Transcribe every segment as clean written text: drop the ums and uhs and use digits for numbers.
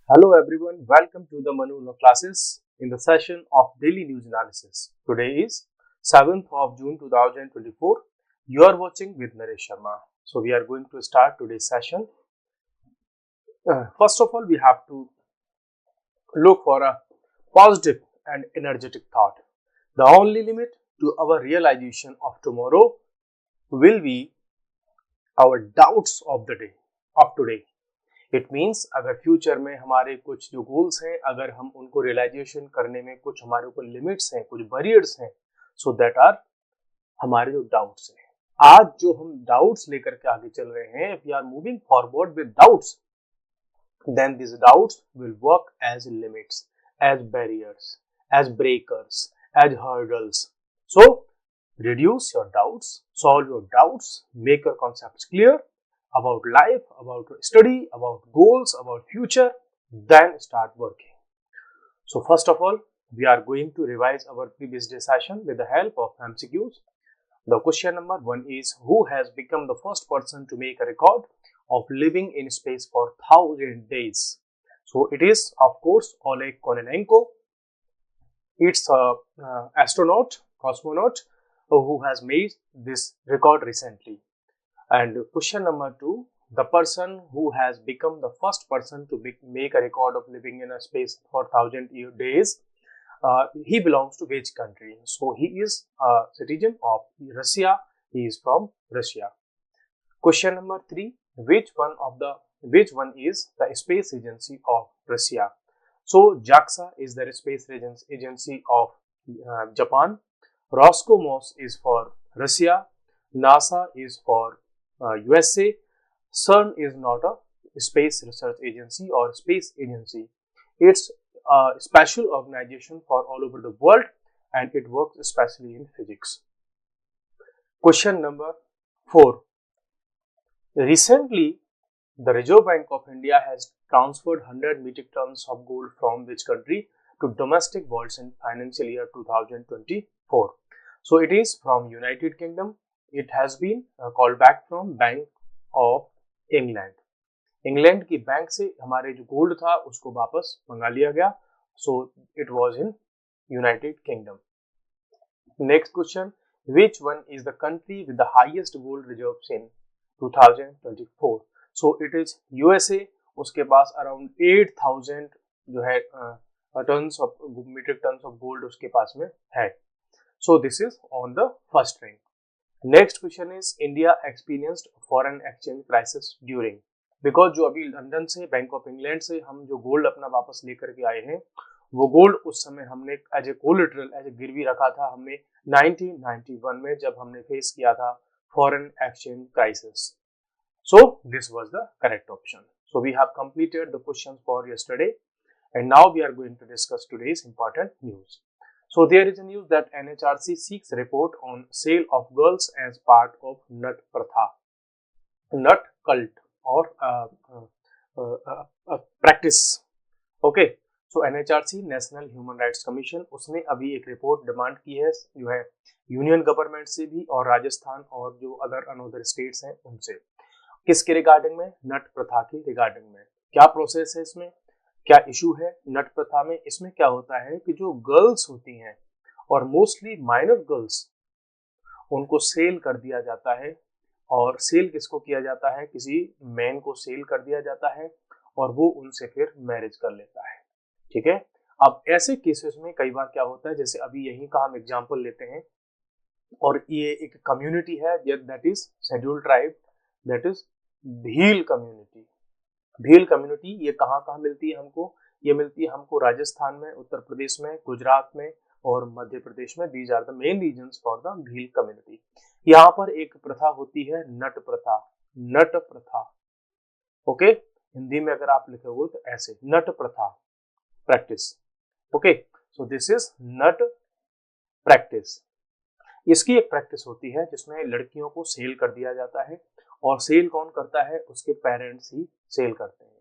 Hello everyone, welcome to the Manuno classes in the session of daily news analysis. Today is 7th of June 2024. You are watching with Naresh Sharma. So we are going to start today's session. First of all, we have to look for a positive and energetic thought. The only limit to our realization of tomorrow will be our doubts of the day, of today. It means अगर future में हमारे कुछ जो goals हैं अगर हम उनको realisation करने में कुछ हमारे ऊपर लिमिट्स हैं, कुछ बैरियर्स हैं, सो दैट आर हमारे जो डाउट्स हैं। आज जो हम डाउट्स लेकर के आगे चल रहे हैं, if we are moving forward with doubts, then this doubts will work as limits, as barriers, as breakers, as hurdles. So reduce your doubts, solve your doubts, make your concepts clear about life, about study, about goals, about future, then start working. So first of all, we are going to revise our previous day session with the help of MCQs. The question number 1 is, who has become the first person to make a record of living in space for 1000 days? So it is, of course, Oleg Kononenko. It's a astronaut, cosmonaut, who has made this record recently. And question number 2, the person who has become the first person to make a record of living in a space for 1000 days, he belongs to which country? So he is a citizen of Russia. He is from Russia. Question number 3, which one is the space agency of Russia? So JAXA is the space agency of Japan. Roscosmos is for Russia, NASA is for USA, CERN is not a space research agency or space agency. It's a special organization for all over the world and it works especially in physics. Question number 4. Recently, the Reserve Bank of India has transferred 100 metric tons of gold from which country to domestic vaults in financial year 2024. So it is from United Kingdom. It has been called back from Bank of England. England की bank से हमारे जो gold था उसको वापस मंगा लिया गया. So it was in United Kingdom. Next question, which one is the country with the highest gold reserves in 2024? So it is USA. उसके पास around 8000 जो है tons of metric tons of gold उसके पास में है. So this is on the first rank. Next question is, India experienced foreign exchange crisis during, because जो अभी London से bank of England से हम जो गोल्ड अपना वापस लेकर के आए हैं, वो गोल्ड उस समय हमने as a collateral, as a गिरवी रखा था हमने 1991 में जब हमने फेस किया था foreign exchange crisis. So this was the correct option. So we have completed the questions for yesterday and now we are going to discuss today's important news. So there is a news that NHRC seeks report on sale of girls as part of Nut Pratha, Nut cult or practice. Okay. So NHRC National Human Rights Commission उसने अभी एक report demand की है जो है union government से भी और राजस्थान और जो अनदर स्टेट्स हैं उनसे. किसके रिगार्डिंग में? नट प्रथा के रिगार्डिंग में. क्या प्रोसेस है इसमें, क्या इशू है नट प्रथा में? इसमें क्या होता है कि जो गर्ल्स होती हैं और मोस्टली माइनर गर्ल्स, उनको सेल कर दिया जाता है. और सेल किसको किया जाता है? किसी मैन को सेल कर दिया जाता है और वो उनसे फिर मैरिज कर लेता है. ठीक है. अब ऐसे केसेस में कई बार क्या होता है, जैसे अभी यहीं का हम एग्जांपल लेते हैं, और ये एक कम्युनिटी है that is scheduled tribe, that is Bhil community. Bhil community ये कहाँ मिलती है हमको? ये मिलती है हमको राजस्थान में, उत्तर प्रदेश में, गुजरात में और मध्य प्रदेश में. These are the main reasons for the Bhil community. यहाँ पर एक प्रथा होती है नट प्रथा. नट प्रथा. ओके. हिंदी में अगर आप लिखोगे तो ऐसे नट प्रथा practice. Okay. So this is not practice. इसकी एक प्रैक्टिस होती है जिसमें लड़कियों को सेल कर दिया जाता है और सेल कौन करता है? उसके पेरेंट्स ही सेल करते हैं.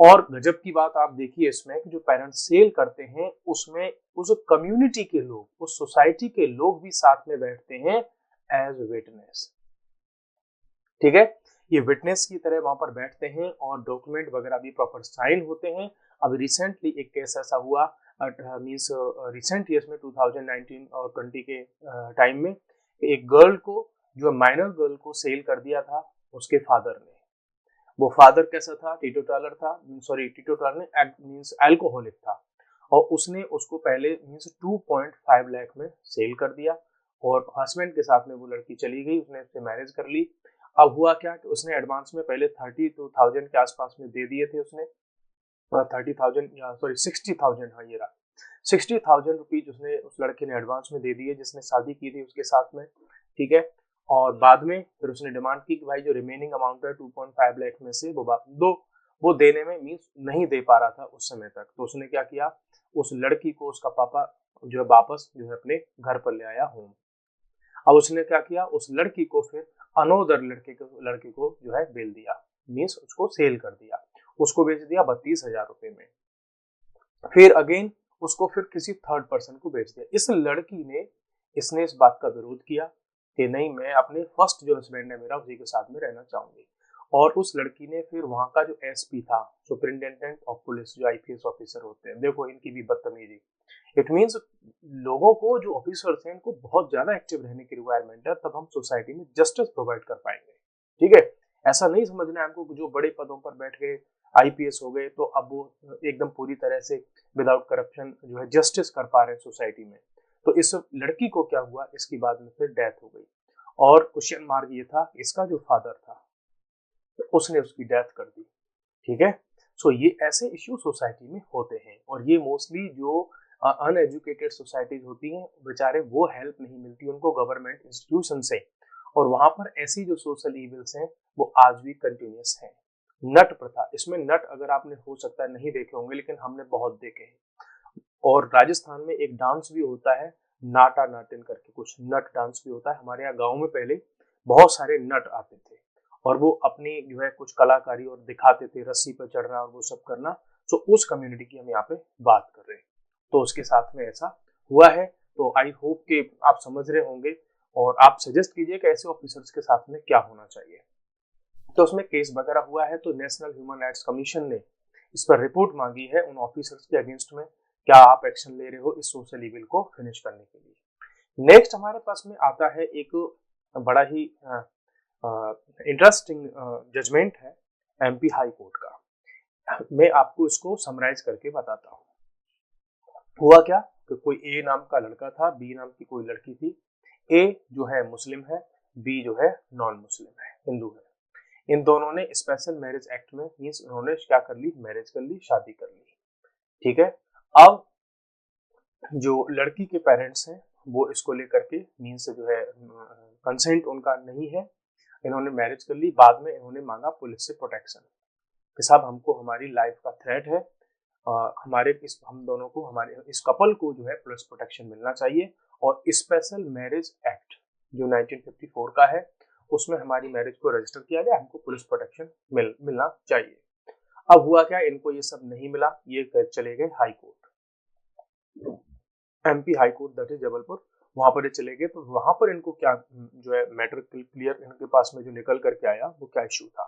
और गजब की बात आप देखिए इसमें कि जो पेरेंट्स सेल करते हैं उसमें उस कम्युनिटी के लोग, उस सोसाइटी के लोग भी साथ में बैठते हैं एज विटनेस. ठीक है. ये विटनेस की तरह वहां पर बैठते हैं और डॉक्यूमेंट वगैरह भी प्रॉपर साइन होते हैं अब रिसेंटली एक केस ऐसा हुआ मीन्स रिसेंट ईयर्स में 2019 और 20 के टाइम में एक गर्ल को, जो माइनर गर्ल को सेल कर दिया था उसके फादर ने। वो फादर कैसा था, टीटोटालर था, सॉरी टीटोटालर ने मीन्स अल्कोहलिक था, और उसने उसको पहले मीन्स 2.5 लाख में सेल कर दिया, और हस्बैंड के साथ में वो लड़की चली गई, उसने उससे मैरिज कर ली। अब हुआ क्या कि उसने एडवांस में पहले 32,000 के आसपास में दे दिए थे उसने, 30,000 या सॉरी 60,000, हाँ ये रहा 60,000 रुपीज उसने उस लड़के ने एडवांस में दे दिए जिसने शादी की थी उसके साथ में, ठीक है। और बाद में फिर उसने डिमांड की कि भाई जो रिमेनिंग अमाउंट है 2.5 लाख में से वो देने में मीन्स नहीं दे पा रहा था उस समय तक। तो उसने क्या किया, उस लड़की को उसका पापा जो है वापस जो है अपने घर पर ले आया होम। अब उसने क्या किया, उस लड़की को फिर अनोदर लड़के को जो है बेच दिया, मीन्स उसको सेल कर दिया, उसको बेच दिया 32,000 रुपए में। फिर अगेन उसको फिर किसी थर्ड पर्सन को बेच दिया। इस लड़की ने इसने इस बात का विरोध किया कि नहीं, मैं अपने फर्स्ट जो हस्बैंड है मेरा उसी के साथ में रहना चाहूंगी। और उस लड़की ने फिर वहां का जो एसपी था, सुपरिंटेंडेंट ऑफ पुलिस, जो आईपीएस ऑफिसर होते हैं, देखो इनकी भी बदतमीजी। इट मीन्स लोगों को, जो ऑफिसर्स हैं, इनको बहुत ज्यादा एक्टिव रहने की रिक्वायरमेंट है, तब हम सोसाइटी में जस्टिस प्रोवाइड कर पाएंगे, ठीक है। ऐसा नहीं समझना है हमको जो बड़े पदों पर बैठ गए, आईपीएस हो गए, तो अब वो एकदम पूरी तरह से विदाउट करप्शन जो है जस्टिस कर पा रहे हैं सोसाइटी में। तो इस लड़की को क्या हुआ, इसकी बाद में फिर डेथ हो गई, और क्वेश्चन मार्क ये था, इसका जो फादर था उसने उसकी डेथ कर दी, ठीक है। सो ये ऐसे इश्यू सोसाइटी में होते हैं, और ये मोस्टली जो अनएजुकेटेड सोसाइटीज होती हैं, बेचारे वो हेल्प नहीं मिलती उनको गवर्नमेंट इंस्टीट्यूशन से, और वहां पर ऐसी जो सोशल इविल्स हैं वो आज भी कंटिन्यूस हैं। नट प्रथा, इसमें नट अगर आपने हो सकता है नहीं देखे होंगे, लेकिन हमने बहुत देखे हैं। और राजस्थान में एक डांस भी होता है नाटा नाटिन करके, कुछ नट डांस भी होता है। हमारे यहाँ गाँव में पहले बहुत सारे नट आते थे, और वो अपनी जो है कुछ कलाकारी और दिखाते थे, रस्सी पर चढ़ना और वो सब करना। तो उस कम्युनिटी की हम यहाँ पे बात कर रहे हैं, तो उसके साथ में ऐसा हुआ है। तो आई होप कि आप समझ रहे होंगे, और आप सजेस्ट कीजिए कि ऐसे ऑफिसर्स के साथ में क्या होना चाहिए। तो उसमें केस वगैरह हुआ है, तो नेशनल ह्यूमन राइट्स कमीशन ने इस पर रिपोर्ट मांगी है उन ऑफिसर्स के अगेंस्ट में, क्या आप एक्शन ले रहे हो इस सोशल इविल को फिनिश करने के लिए। नेक्स्ट हमारे पास में आता है एक बड़ा ही इंटरेस्टिंग जजमेंट है एमपी हाई कोर्ट का। मैं आपको इसको समराइज करके बताता हूँ। हुआ क्या कि कोई ए नाम का लड़का था, बी नाम की कोई लड़की थी। ए जो है मुस्लिम है, बी जो है नॉन मुस्लिम है, हिंदू है। इन दोनों ने स्पेशल मैरिज एक्ट में मीन्स उन्होंने क्या कर ली, मैरिज कर ली, शादी कर ली, ठीक है। अब जो लड़की के पेरेंट्स हैं वो इसको लेकर के मीन्स जो है कंसेंट उनका नहीं है, इन्होंने मैरिज कर ली। बाद में इन्होंने मांगा पुलिस से प्रोटेक्शन कि साहब हमको हमारी लाइफ का थ्रेट है, हम दोनों को, हमारे इस कपल को जो है पुलिस प्रोटेक्शन मिलना चाहिए, और स्पेशल मैरिज एक्ट जो 1954 का है उसमें हमारी मैरिज को रजिस्टर किया जाए, हमको पुलिस प्रोटेक्शन मिलना चाहिए। अब हुआ क्या, इनको ये सब नहीं मिला, ये चले गए high court, MP high court, that is Jabalpur. वहां पर ये चले गए, तो वहां पर इनको क्या जो है मैटर क्लियर इनके पास में जो निकल करके आया, वो क्या इश्यू था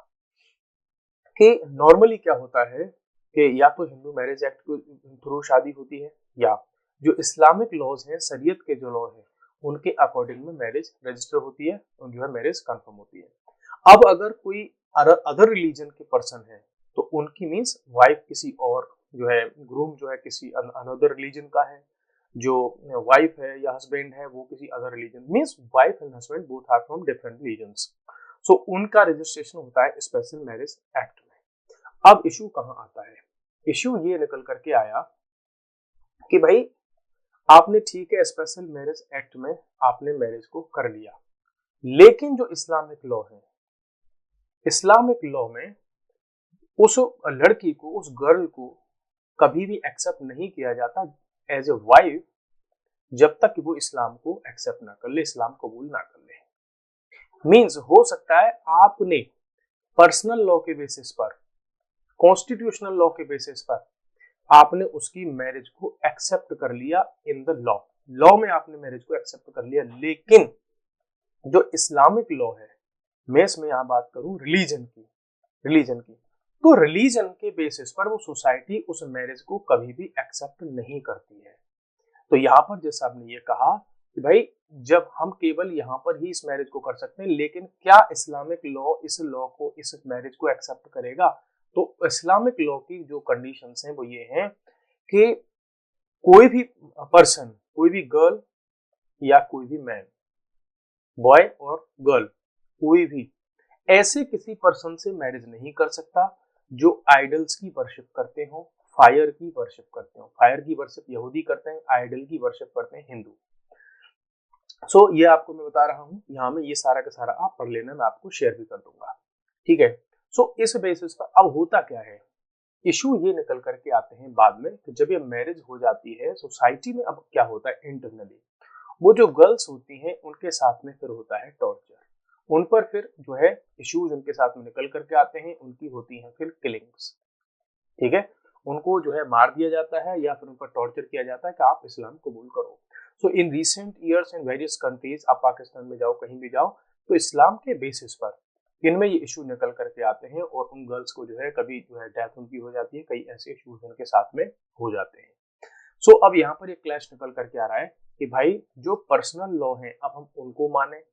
कि नॉर्मली क्या होता है कि या तो हिंदू मैरिज एक्ट के थ्रू शादी होती है, या जो इस्लामिक लॉज हैं, शरीयत के जो लॉ है उनके अकॉर्डिंग में मैरिज रजिस्टर होती है और जो है मैरिज कंफर्म होती है। अब अगर कोई अदर रिलीजन के पर्सन है तो उनकी मीन्स वाइफ किसी और जो है, ग्रूम जो है किसी अनदर रिलीजन का है, जो वाइफ है या हस्बैंड है वो किसी other religion, means wife and husband both are from different religions. So उनका रजिस्ट्रेशन होता है स्पेशल मैरिज एक्ट में। अब इशू कहाँ आता है, इशू ये निकल करके आया कि भाई आपने ठीक है स्पेशल मैरिज एक्ट में आपने मैरिज को कर लिया, लेकिन जो इस्लामिक लॉ है, इस्लामिक लॉ में उस लड़की को, उस गर्ल को कभी भी एक्सेप्ट नहीं किया जाता एज ए वाइफ जब तक वो इस्लाम को एक्सेप्ट ना कर ले, इस्लाम कबूल ना कर ले। मीन्स हो सकता है आपने पर्सनल लॉ के बेसिस पर, कॉन्स्टिट्यूशनल लॉ के बेसिस पर आपने उसकी मैरिज को एक्सेप्ट कर लिया इन द लॉ में आपने मैरिज को एक्सेप्ट कर लिया, लेकिन जो इस्लामिक लॉ है, मैं इसमें यहां बात करूं रिलीजन की, तो रिलीजन के बेसिस पर वो सोसाइटी उस मैरिज को कभी भी एक्सेप्ट नहीं करती है। तो यहाँ पर जैसा आपने ये कहा कि भाई जब हम केवल यहाँ पर ही इस मैरिज को कर सकते हैं, लेकिन क्या इस्लामिक लॉ इस लॉ को, इस मैरिज को एक्सेप्ट करेगा? तो इस्लामिक लॉ की जो कंडीशंस हैं वो ये हैं कि कोई भी पर्सन, कोई भी गर्ल या कोई भी मैन, बॉय और गर्ल, कोई भी ऐसे किसी पर्सन से मैरिज नहीं कर सकता जो आइडल्स की वर्शिप करते हो, फायर की वर्शिप करते हो। फायर की वर्शिप यहूदी करते हैं, आइडल की वर्शिप करते हैं हिंदू। सो ये आपको मैं बता रहा हूँ, यहाँ में ये सारा का सारा आप पढ़ लेना, मैं आपको शेयर भी कर दूंगा, ठीक है। सो इस बेसिस पर अब होता क्या है, इशू ये निकल करके आते हैं बाद में कि जब ये मैरिज हो जाती है सोसाइटी में, अब क्या होता है इंटरनली, वो जो गर्ल्स होती हैं उनके साथ में फिर होता है टॉर्चर, उन पर फिर जो है इश्यूज उनके साथ में निकल करके आते हैं, उनकी होती हैं फिर किलिंग्स, ठीक है। उनको जो है मार दिया जाता है या फिर उन पर टॉर्चर किया जाता है कि आप इस्लाम कबूल करो। So in recent years in various countries, आप पाकिस्तान में जाओ, कहीं भी जाओ, तो इस्लाम के बेसिस पर इनमें ये इशू निकल करके आते हैं और उन गर्ल्स को जो है कभी जो है डेथ उनकी हो जाती है, कई ऐसे इश्यूज उनके साथ में हो जाते हैं। सो अब यहाँ पर एक क्लैश निकल करके आ रहा है कि भाई जो पर्सनल लॉ है अब हम उनको माने,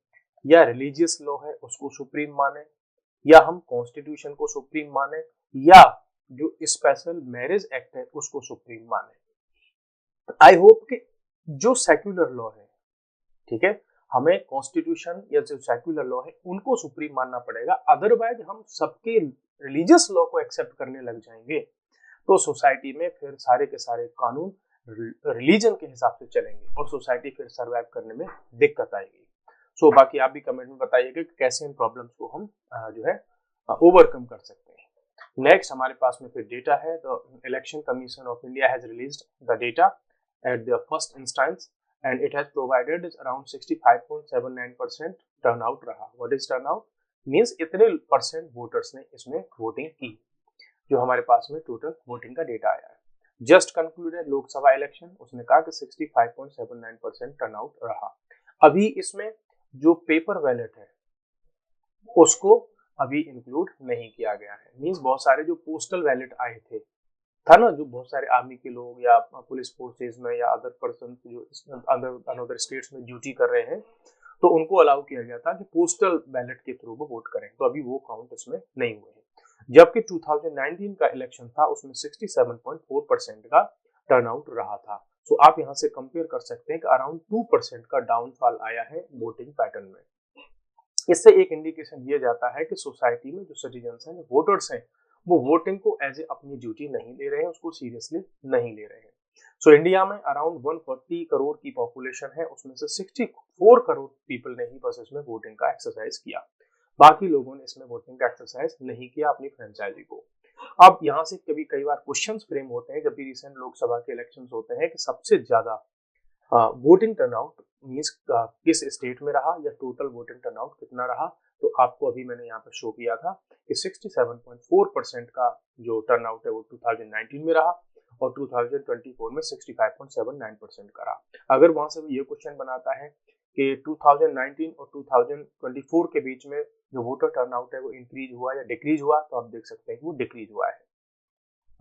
या रिलीजियस लॉ है उसको सुप्रीम माने, या हम कॉन्स्टिट्यूशन को सुप्रीम माने, या जो स्पेशल मैरिज एक्ट है उसको सुप्रीम माने। आई होप कि जो सेक्युलर लॉ है, ठीक है, हमें कॉन्स्टिट्यूशन या जो सेक्युलर लॉ है उनको सुप्रीम मानना पड़ेगा, अदरवाइज हम सबके रिलीजियस लॉ को एक्सेप्ट करने लग जाएंगे तो सोसाइटी में फिर सारे के सारे कानून रिलीजन के हिसाब से चलेंगे और सोसाइटी फिर सर्वाइव करने में दिक्कत आएगी। सो बाकी आप भी कमेंट में बताइएगा कि कैसे इन प्रॉब्लम्स को हम जो है ओवरकम कर सकते हैं। नेक्स्ट हमारे पास में फिर डेटा है, the election commission of India has released the data at the first instance and it has provided around 65.79% turnout रहा। What is turnout? मींस इतने परसेंट वोटर्स ने इसमें वोटिंग की, जो हमारे पास में टोटल वोटिंग का डेटा आया है। जस्ट कंक्लूडेड लोकसभा इलेक्शन, उसने कहा कि 65.79% टर्नआउट रहा। अभी इसमें जो पेपर बैलेट है उसको अभी इंक्लूड नहीं किया गया है, मींस बहुत सारे जो पोस्टल बैलेट आए थे, था ना, जो बहुत सारे आर्मी के लोग या पुलिस फोर्सेज में या अदर पर्सन जो अदर स्टेट्स में ड्यूटी कर रहे हैं, तो उनको अलाउ किया गया था कि पोस्टल बैलेट के थ्रू वो वोट करें, तो अभी वो काउंट इसमें नहीं हुए हैं। जबकि 2019 का इलेक्शन था उसमें 67.4% का टर्नआउट रहा था। सो आप यहाँ से कंपेयर कर सकते हैं कि अराउंड 2% का डाउनफॉल आया है वोटिंग पैटर्न में। इससे एक इंडिकेशन ये जाता है कि सोसाइटी में जो सिटीजन्स हैं, जो वोटर्स हैं, वो वोटिंग को एज ए अपनी ड्यूटी नहीं ले रहे हैं, उसको सीरियसली नहीं ले रहे हैं। सो इंडिया में अराउंड 140 करोड़ की पॉपुलेशन है, उसमें से 64 करोड़ पीपल ने ही बस इसमें वोटिंग का एक्सरसाइज किया, बाकी लोगों ने इसमें वोटिंग का एक्सरसाइज नहीं किया अपनी फ्रेंचाइजी को। अब यहाँ से कभी कई बार क्वेश्चंस फ्रेम होते हैं जब भी रिसेंट लोकसभा के इलेक्शंस होते हैं कि सबसे ज्यादा वोटिंग टर्नआउट मींस किस स्टेट में रहा या टोटल वोटिंग टर्नआउट कितना रहा, तो आपको अभी मैंने यहाँ पर शो किया था कि 67.4% का जो टर्नआउट है वो 2019 में रहा और 2024 में 65.79% का रहा। अगर वहां से ये क्वेश्चन बनाता है कि 2019 और 2024 के बीच में जो वोटर टर्नआउट है वो इंक्रीज हुआ या डिक्रीज हुआ, तो आप देख सकते हैं कि वो डिक्रीज हुआ है।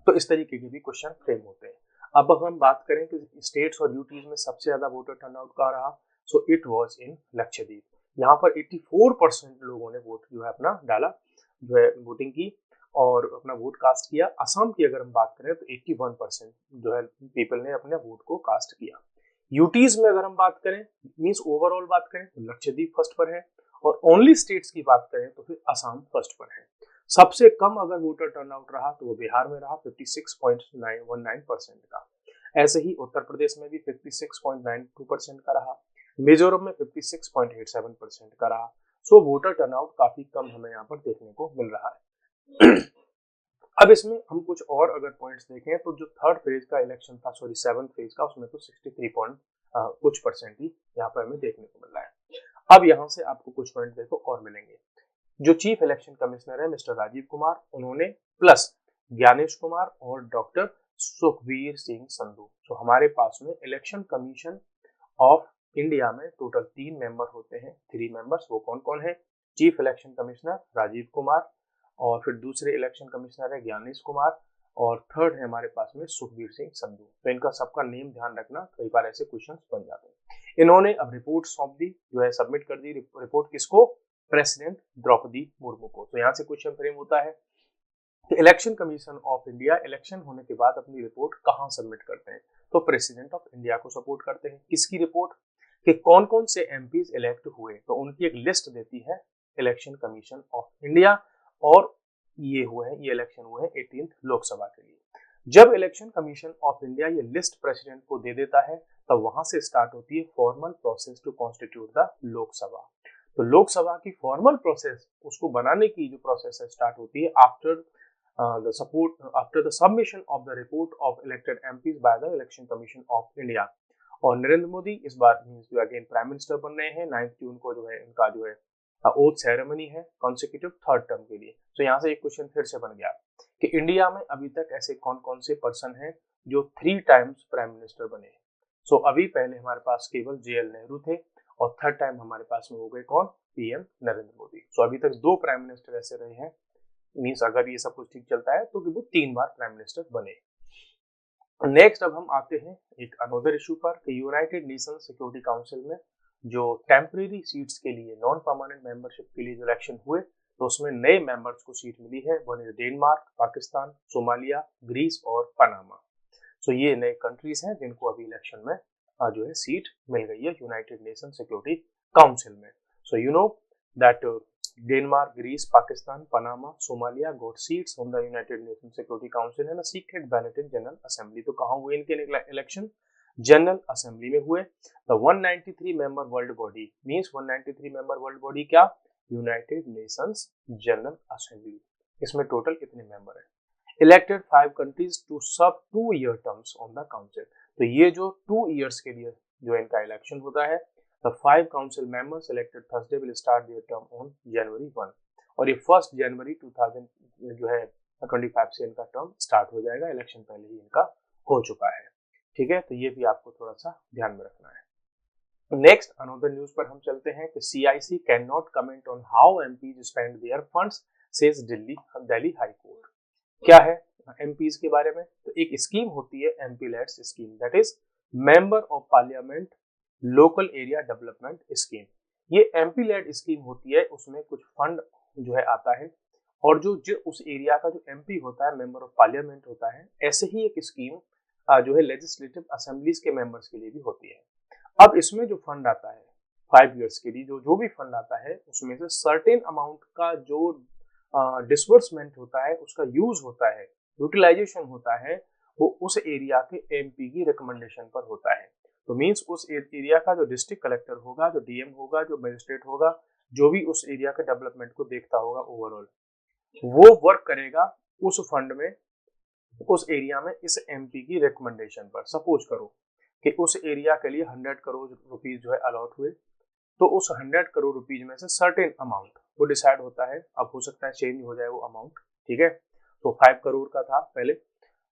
तो इस तरीके के भी क्वेश्चन फ्रेम होते हैं। अब अगर हम बात करें कि स्टेट्स और यूटीज में सबसे ज्यादा वोटर टर्नआउट कहाँ रहा, so it was in Lakshadweep. यहाँ पर 84% लोगों ने वोट जो है अपना डाला, जो है वोटिंग की और अपना वोट कास्ट किया। असम की अगर हम बात करें तो 81% जो है पीपल ने अपने वोट को कास्ट किया। यूटीज में अगर हम बात करें, मींस ओवरऑल बात करें तो लक्षद्वीप फर्स्ट पर है और ओनली स्टेट्स की बात करें तो फिर असम फर्स्ट पर है। सबसे कम अगर वोटर टर्नआउट रहा तो वो बिहार में रहा 56.19% का। ऐसे ही उत्तर प्रदेश में भी 56.92% का रहा, मिजोरम में 56.87% का रहा। सो वोटर टर्नआउट काफी कम हमें यहाँ पर देखने को मिल रहा है। अब इसमें हम कुछ और अगर पॉइंट्स देखें तो जो थर्ड फेज का इलेक्शन था, सॉरी सेवंथ फेज का, उसमें तो 63% ही यहाँ पर हमें देखने को मिल रहा है। अब यहाँ से आपको कुछ पॉइंट देखो और मिलेंगे। जो चीफ इलेक्शन कमिश्नर है मिस्टर राजीव कुमार, उन्होंने प्लस ज्ञानेश कुमार और डॉक्टर सुखबीर सिंह संधू। तो हमारे पास में इलेक्शन कमीशन ऑफ इंडिया में टोटल 3 मेंबर होते हैं, 3 मेंबर्स। वो कौन कौन है? Chief election commissioner Rajiv Kumar, और फिर दूसरे इलेक्शन कमिश्नर है ज्ञानेश कुमार, और थर्ड है हमारे पास में सुखबीर सिंह संधू। तो इनका सबका नेम ध्यान रखना, कई बार ऐसे क्वेश्चन बन जाते हैं। इन्होंने अब रिपोर्ट सौंप दी, जो है सबमिट कर दी रिपोर्ट, किसको? प्रेसिडेंट द्रौपदी मुर्मू को। तो यहाँ से क्वेश्चन फ्रेम होता है कि election commission of India election होने के बाद अपनी रिपोर्ट कहाँ सबमिट करते हैं? तो प्रेसिडेंट ऑफ इंडिया को सपोर्ट करते हैं। किसकी रिपोर्ट? कि कौन कौन से एमपीज इलेक्ट हुए, तो उनकी एक लिस्ट देती है इलेक्शन कमीशन ऑफ इंडिया, और ये हुए हैं, ये इलेक्शन हुए हैं 18th लोकसभा के लिए। जब इलेक्शन कमीशन ऑफ इंडिया ये लिस्ट प्रेसिडेंट को दे देता है, तब वहां से स्टार्ट होती है formal process to constitute the Lok Sabha. तो लोकसभा की फॉर्मल प्रोसेस, उसको बनाने की जो प्रोसेस है, स्टार्ट होती है after the submission of the report of elected MPs by the Election Commission of India। और नरेंद्र मोदी इस बार जो अगेन प्राइम मिनिस्टर बन रहे हैं। 9 जून को जो है इनका जो है ओथ सेरेमनी है कॉन्सिक्यूटिव थर्ड टर्म के लिए। तो यहाँ से एक क्वेश्चन फिर से बन गया कि इंडिया में अभी तक ऐसे कौन कौन से पर्सन हैं जो 3 टाइम्स प्राइम मिनिस्टर बने हैं। सो अभी पहले हमारे पास केवल JL नेहरू थे, और थर्ड टाइम हमारे पास में हो गए कौन? PM नरेंद्र मोदी। सो अभी तक 2 प्राइम मिनिस्टर ऐसे रहे हैं, मीन्स अगर ये सब कुछ ठीक चलता है तो कि वो 3 बार प्राइम मिनिस्टर बने। नेक्स्ट अब हम आते हैं एक अनदर इशू पर कि यूनाइटेड नेशन सिक्योरिटी काउंसिल में जो टेम्परेरी सीट्स के लिए नॉन परमानेंट मेंबरशिप के लिए जो इलेक्शन हुए, तो उसमें नए मेंबर्स को सीट मिली है। One is Denmark, Pakistan, Somalia, Greece और पनामा। सो ये नए कंट्रीज हैं जिनको अभी इलेक्शन में जो है सीट मिल गई है यूनाइटेड नेशन सिक्योरिटी काउंसिल में। So you know that Denmark, Greece, Pakistan, Panama, Somalia got seats from the United Nations Security Council in a secret ballot in General Assembly। तो कहाँ हुए इनके इलेक्शन? जनरल असेंबली में हुए। The 193 member world body means 193 member world body क्या? United Nations general assembly. इसमें total कितने member हैं? Elected 5 countries to serve 2-year terms on the council। तो ये जो 2 years के लिए जो इनका इलेक्शन होता है, The 5 council members elected Thursday will start their term on January 1। और ये 1 जनवरी 2025 से इनका टर्म स्टार्ट हो जाएगा। इलेक्शन पहले ही इनका हो चुका है। ठीक है, तो ये भी आपको थोड़ा सा ध्यान में रखना है। नेक्स्ट अनदर न्यूज पर हम चलते हैं कि CIC can not comment on how MPs spend there funds, says Delhi high court. क्या है MPs के बारे में? तो एक स्कीम होती है MP leads scheme, that is member of parliament local area development scheme. ये MP लेड स्कीम होती है, उसमें कुछ फंड जो है आता है, और जो उस एरिया का जो MP होता है, मेंबर ऑफ पार्लियामेंट होता है, ऐसे ही एक स्कीम जो है लेजिस्लेटिव असेंबलीज के मेंबर्स के लिए भी होती है। अब इसमें जो फंड आता है 5 इयर्स के लिए, जो भी फंड आता है, उसमें से सर्टेन अमाउंट का जो डिसबर्समेंट होता है, उसका यूज होता है, यूटिलाइजेशन होता है, वो उस एरिया के MP की रिकमेंडेशन पर होता है। तो मीन्स उस एरिया का जो डिस्ट्रिक्ट कलेक्टर होगा, जो DM होगा, जो मजिस्ट्रेट होगा, जो भी उस एरिया के डेवलपमेंट को देखता होगा ओवरऑल, वो वर्क करेगा उस फंड में, उस एरिया में, इस MP की रिकमेंडेशन पर। सपोज करो कि उस एरिया के लिए 100 करोड़ रुपीज जो है अलॉट हुए, तो उस 100 करोड़ रुपीज में से सर्टेन अमाउंट वो डिसाइड होता है। अब हो सकता है चेंज हो जाए वो अमाउंट, ठीक है। तो 5 करोड़ का था पहले,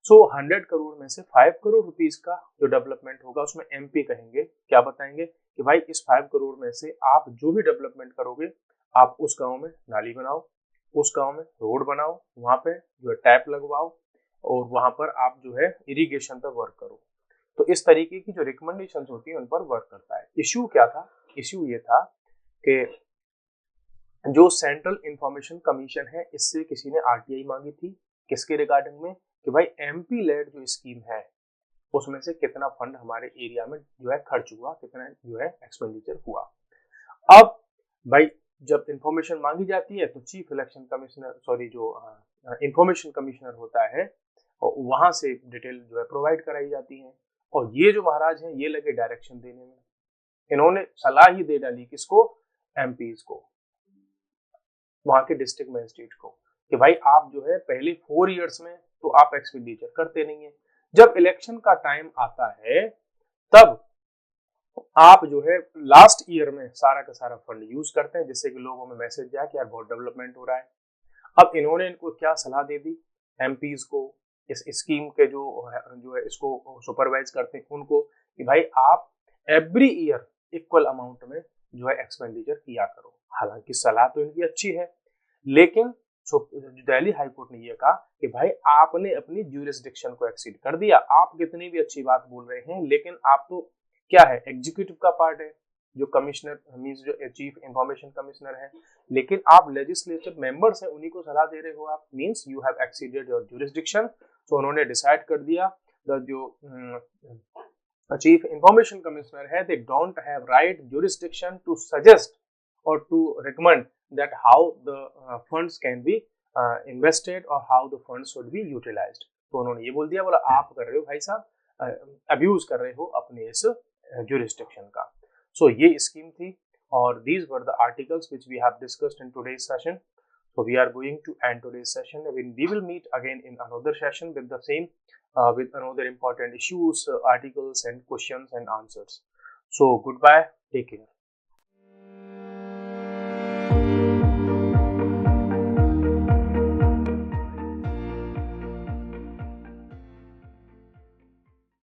सो 100 करोड़ में से 5 करोड़ रुपीज का जो डेवलपमेंट होगा, उसमें MP कहेंगे, क्या बताएंगे कि भाई इस 5 करोड़ में से आप जो भी डेवलपमेंट करोगे, आप उस गांव में नाली बनाओ, उस गांव में रोड बनाओ, वहां पे जो है टैप लगवाओ, और वहां पर आप जो है इरिगेशन पर वर्क करो। तो इस तरीके की जो रिकमेंडेशंस होती है उन पर वर्क करता है। इश्यू क्या था? इश्यू ये था कि जो सेंट्रल इंफॉर्मेशन कमीशन है, इससे किसी ने RTI मांगी थी। किसके रिगार्डिंग में? कि भाई MP लेड जो स्कीम है, उसमें से कितना फंड हमारे एरिया में जो है खर्च हुआ, कितना जो है एक्सपेंडिचर हुआ। अब भाई जब इंफॉर्मेशन मांगी जाती है, तो चीफ इलेक्शन कमिश्नर, सॉरी जो इंफॉर्मेशन कमिश्नर होता है, और वहां से डिटेल जो है प्रोवाइड कराई जाती है। और ये जो महाराज हैं, ये लगे डायरेक्शन देने में, इन्होंने सलाह ही दे डाली किसको? MPs को, वहां के डिस्ट्रिक्ट मजिस्ट्रेट को, कि भाई आप जो है पहले 4 इयर्स में तो आप एक्सपेंडिचर करते नहीं है, जब इलेक्शन का टाइम आता है तब आप जो है लास्ट ईयर में सारा का सारा फंड यूज करते हैं, जिससे कि लोगों में मैसेज जाए कि यार बहुत डेवलपमेंट हो रहा है। अब इन्होंने इनको क्या सलाह दे दी MPs को, इस स्कीम के जो है इसको सुपरवाइज करते हैं उनको, कि भाई आप एवरी ईयर इक्वल अमाउंट में जो है एक्सपेंडिचर किया करो। हालांकि सलाह तो इनकी अच्छी है, लेकिन सो दिल्ली हाई कोर्ट ने ये कहा कि भाई आपने अपनी ज्यूरिसडिक्शन को एक्सीड कर दिया, आप कितनी भी अच्छी बात बोल रहे हैं लेकिन आप तो क्या है, एग्जीक्यूटिव का पार्ट है, जो कमिश्नर मींस जो चीफ इंफॉर्मेशन कमिश्नर है, लेकिन आप लेजिस्लेटिव मेंबर्स हैं, उन्हीं को सलाह दे रहे हो आप, means you have exceeded your jurisdiction. तो उन्होंने डिसाइड कर दिया जो चीफ इंफॉर्मेशन कमिश्नर है, they don't have right jurisdiction to suggest or to recommend that how the funds can be invested or how the funds should be utilized। तो उन्होंने ये बोल दिया, बोला आप कर रहे हो भाई साहब, अब्यूज कर रहे हो अपने इस jurisdiction का। सो ये स्कीम थी और these were the articles which we have discussed in today's session। So we are going to end today's session, when we will meet again in another session with the same with another important issues, articles and questions and answers। So goodbye, take care।